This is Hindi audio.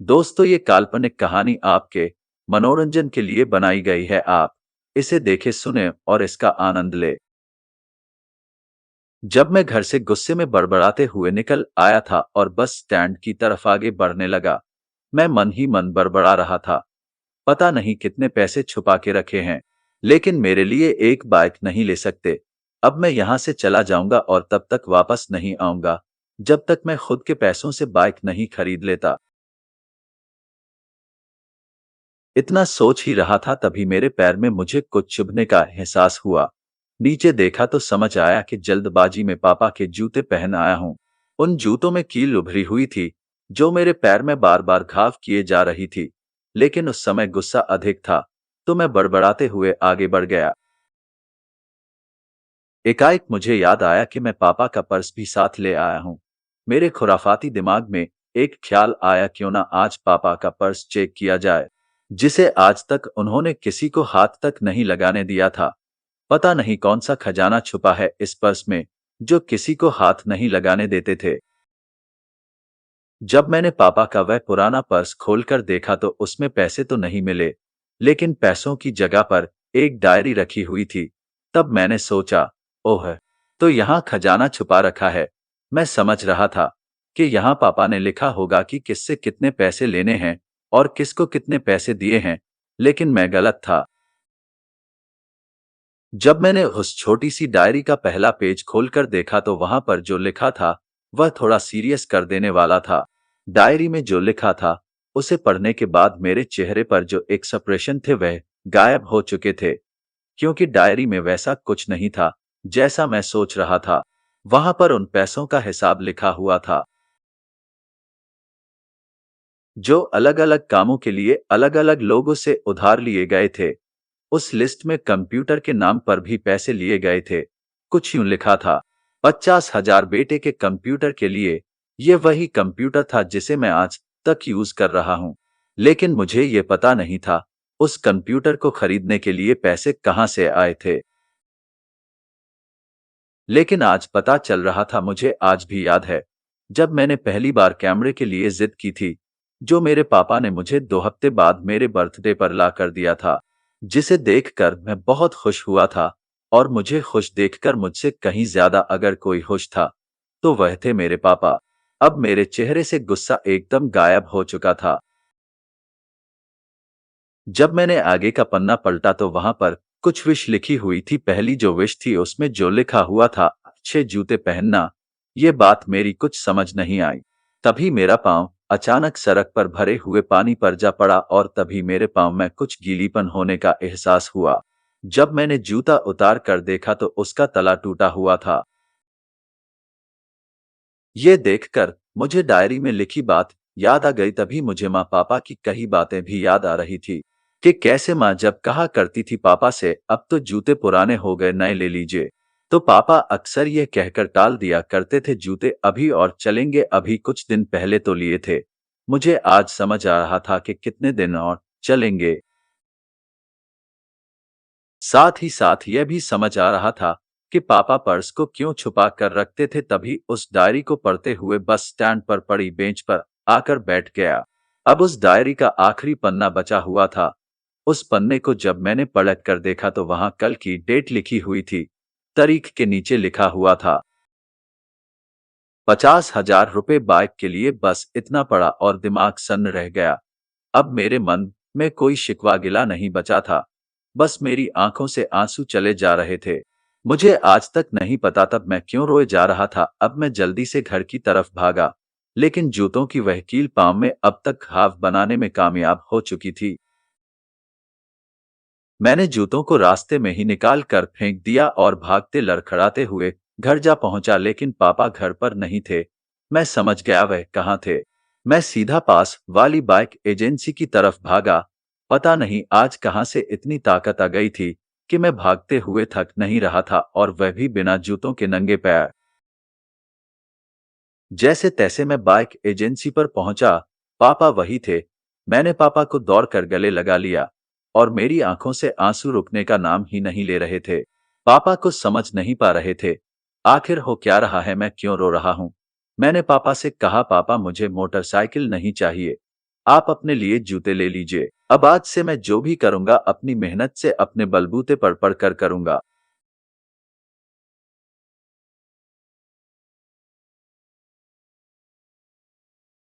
दोस्तों, ये काल्पनिक कहानी आपके मनोरंजन के लिए बनाई गई है। आप इसे देखें, सुने और इसका आनंद ले। जब मैं घर से गुस्से में बड़बड़ाते हुए निकल आया था और बस स्टैंड की तरफ आगे बढ़ने लगा, मैं मन ही मन बड़बड़ा रहा था। पता नहीं कितने पैसे छुपा के रखे हैं, लेकिन मेरे लिए एक बाइक नहीं ले सकते। अब मैं यहाँ से चला जाऊंगा और तब तक वापस नहीं आऊंगा जब तक मैं खुद के पैसों से बाइक नहीं खरीद लेता। इतना सोच ही रहा था, तभी मेरे पैर में मुझे कुछ चुभने का एहसास हुआ। नीचे देखा तो समझ आया कि जल्दबाजी में पापा के जूते पहन आया हूँ। उन जूतों में कील उभरी हुई थी, जो मेरे पैर में बार बार घाव किए जा रही थी। लेकिन उस समय गुस्सा अधिक था, तो मैं बड़बड़ाते हुए आगे बढ़ गया। एकाएक मुझे याद आया कि मैं पापा का पर्स भी साथ ले आया हूँ। मेरे खुराफाती दिमाग में एक ख्याल आया, क्यों ना आज पापा का पर्स चेक किया जाए, जिसे आज तक उन्होंने किसी को हाथ तक नहीं लगाने दिया था। पता नहीं कौन सा खजाना छुपा है इस पर्स में, जो किसी को हाथ नहीं लगाने देते थे। जब मैंने पापा का वह पुराना पर्स खोलकर देखा तो उसमें पैसे तो नहीं मिले, लेकिन पैसों की जगह पर एक डायरी रखी हुई थी। तब मैंने सोचा, ओह, तो यहाँ खजाना छुपा रखा है। मैं समझ रहा था कि यहाँ पापा ने लिखा होगा कि किससे कितने पैसे लेने हैं और किसको कितने पैसे दिए हैं, लेकिन मैं गलत था। जब मैंने उस छोटी सी डायरी का पहला पेज खोलकर देखा तो वहां पर जो लिखा था वह थोड़ा सीरियस कर देने वाला था। डायरी में जो लिखा था उसे पढ़ने के बाद मेरे चेहरे पर जो एक्सप्रेशन थे वह गायब हो चुके थे, क्योंकि डायरी में वैसा कुछ नहीं था जैसा मैं सोच रहा था। वहां पर उन पैसों का हिसाब लिखा हुआ था, जो अलग अलग कामों के लिए अलग अलग लोगों से उधार लिए गए थे। उस लिस्ट में कंप्यूटर के नाम पर भी पैसे लिए गए थे। कुछ यूं लिखा था, 50,000 बेटे के कंप्यूटर के लिए। ये वही कंप्यूटर था जिसे मैं आज तक यूज कर रहा हूं, लेकिन मुझे ये पता नहीं था उस कंप्यूटर को खरीदने के लिए पैसे कहां से आए थे। लेकिन आज पता चल रहा था, मुझे आज भी याद है जब मैंने पहली बार कैमरे के लिए जिद की थी, जो मेरे पापा ने मुझे 2 हफ्ते बाद मेरे बर्थडे पर ला कर दिया था, जिसे देखकर मैं बहुत खुश हुआ था। और मुझे खुश देखकर मुझसे कहीं ज्यादा अगर कोई खुश था तो वह थे मेरे पापा। अब मेरे चेहरे से गुस्सा एकदम गायब हो चुका था। जब मैंने आगे का पन्ना पलटा तो वहां पर कुछ विश लिखी हुई थी। पहली जो विश थी उसमें जो लिखा हुआ था, अच्छे जूते पहनना। ये बात मेरी कुछ समझ नहीं आई। तभी मेरा पांव अचानक सड़क पर भरे हुए पानी पर जा पड़ा और तभी मेरे पांव में कुछ गीलीपन होने का एहसास हुआ। जब मैंने जूता उतार कर देखा तो उसका तला टूटा हुआ था। ये देखकर मुझे डायरी में लिखी बात याद आ गई। तभी मुझे माँ पापा की कही बातें भी याद आ रही थी, कि कैसे माँ जब कहा करती थी पापा से, अब तो जूते पुराने हो गए, नए ले लीजिए, तो पापा अक्सर ये कहकर टाल दिया करते थे, जूते अभी और चलेंगे, अभी कुछ दिन पहले तो लिए थे। मुझे आज समझ आ रहा था कि कितने दिन और चलेंगे। साथ ही साथ यह भी समझ आ रहा था कि पापा पर्स को क्यों छुपा कर रखते थे। तभी उस डायरी को पढ़ते हुए बस स्टैंड पर पड़ी बेंच पर आकर बैठ गया। अब उस डायरी का आखिरी पन्ना बचा हुआ था। उस पन्ने को जब मैंने पलट कर देखा तो वहां कल की डेट लिखी हुई थी। तारीख के नीचे लिखा हुआ था, 50,000 रुपए बाइक के लिए। बस इतना पड़ा और दिमाग सन्न रह गया। अब मेरे मन में कोई शिकवा गिला नहीं बचा था, बस मेरी आंखों से आंसू चले जा रहे थे। मुझे आज तक नहीं पता तब मैं क्यों रोए जा रहा था। अब मैं जल्दी से घर की तरफ भागा, लेकिन जूतों की वह कील पांव में अब तक घाव बनाने में कामयाब हो चुकी थी। मैंने जूतों को रास्ते में ही निकाल कर फेंक दिया और भागते लड़खड़ाते हुए घर जा पहुंचा, लेकिन पापा घर पर नहीं थे। मैं समझ गया वह कहाँ थे। मैं सीधा पास वाली बाइक एजेंसी की तरफ भागा। पता नहीं आज कहाँ से इतनी ताकत आ गई थी कि मैं भागते हुए थक नहीं रहा था, और वह भी बिना जूतों के नंगे पैर। जैसे तैसे मैं बाइक एजेंसी पर पहुंचा। पापा वही थे। मैंने पापा को दौड़कर गले लगा लिया, और मेरी आंखों से आंसू रुकने का नाम ही नहीं ले रहे थे। पापा को समझ नहीं पा रहे थे आखिर हो क्या रहा है, मैं क्यों रो रहा हूं। मैंने पापा से कहा, पापा मुझे मोटरसाइकिल नहीं चाहिए, आप अपने लिए जूते ले लीजिए। अब आज से मैं जो भी करूँगा अपनी मेहनत से अपने बलबूते पर पढ़कर करूँगा।